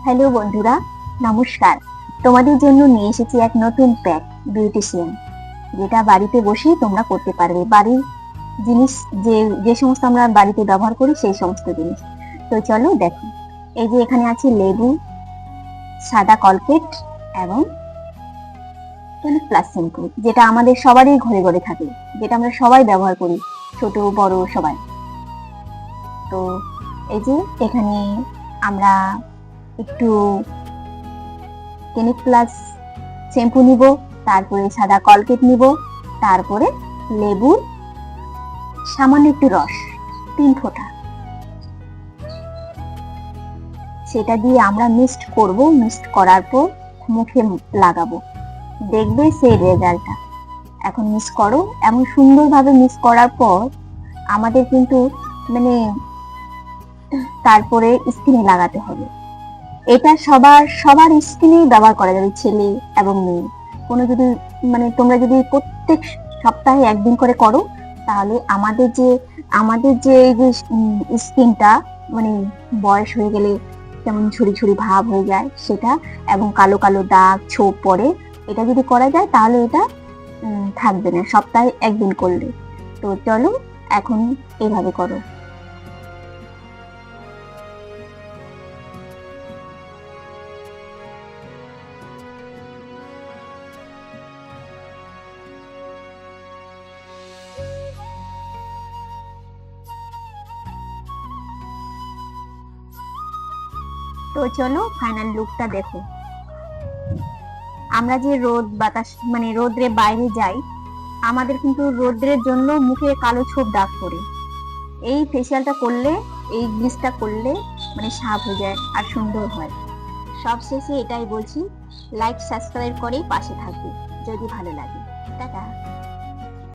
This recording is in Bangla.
হ্যালো বন্ধুরা, নমস্কার। তোমাদের জন্য নিয়ে এসেছি এক নতুন প্যাক বিউটিশিয়ান, যেটা বাড়িতে বসেই তোমরা করতে পারবে। বাড়ির জিনিস, যে যে সমস্ত আমরা বাড়িতে ব্যবহার করি সেই সমস্ত জিনিস। তো চলো দেখো। এই যে এখানে আছে লেবু, সাদা কলকেট এবং ক্লিনিক প্লাস শ্যাম্পু, যেটা আমাদের সবারই ঘরে ঘরে থাকে, যেটা আমরা সবাই ব্যবহার করি, ছোট বড় সবাই। তো এই যে এখানে আমরা একটু ক্লিনিক প্লাস শ্যাম্পু নিব, তারপরে সাদা কলকেট নিব, তারপরে লেবুর সামান্য একটু রস 3 ফোঁটা, সেটা দিয়ে আমরা মিক্সড করব। মিক্সড করার পর মুখে লাগাবো, দেখবে সেই রেজাল্টটা। এখন মিক্স করো। এমন সুন্দরভাবে মিক্স করার পর আমাদের কিন্তু মানে তারপরে স্কিনে লাগাতে হবে। এটা সবার স্কিনেই ব্যবহার করা যাবে, ছেলে এবং মেয়ে। কোনো যদি তোমরা যদি প্রত্যেক সপ্তাহে একদিন করে করো, তাহলে আমাদের যে এই যে স্কিনটা বয়স হয়ে গেলে যেমন ঝুরি ঝুরি ভাব হয়ে যায় সেটা, এবং কালো কালো দাগ ছোপ পড়ে, এটা যদি করা যায় তাহলে এটা থাকবে না সপ্তাহে একদিন করলে। তো চলো এখন এইভাবে করো। তো চলো ফাইনাল লুকটা দেখো। আমরা যে রোদ বাতাস রোদ্রে বাইরে যাই, আমাদের কিন্তু রোদ্রের জন্য মুখে কালো ছোপ দাগ পড়ে। এই ফেসিয়ালটা করলে, এই ব্লিচটা করলে সাফ হয়ে যায় আর সুন্দর হয়। সবশেষে এটাই বলছি, লাইক সাবস্ক্রাইব করে পাশে থাকবে যদি ভালো লাগে। টাটা।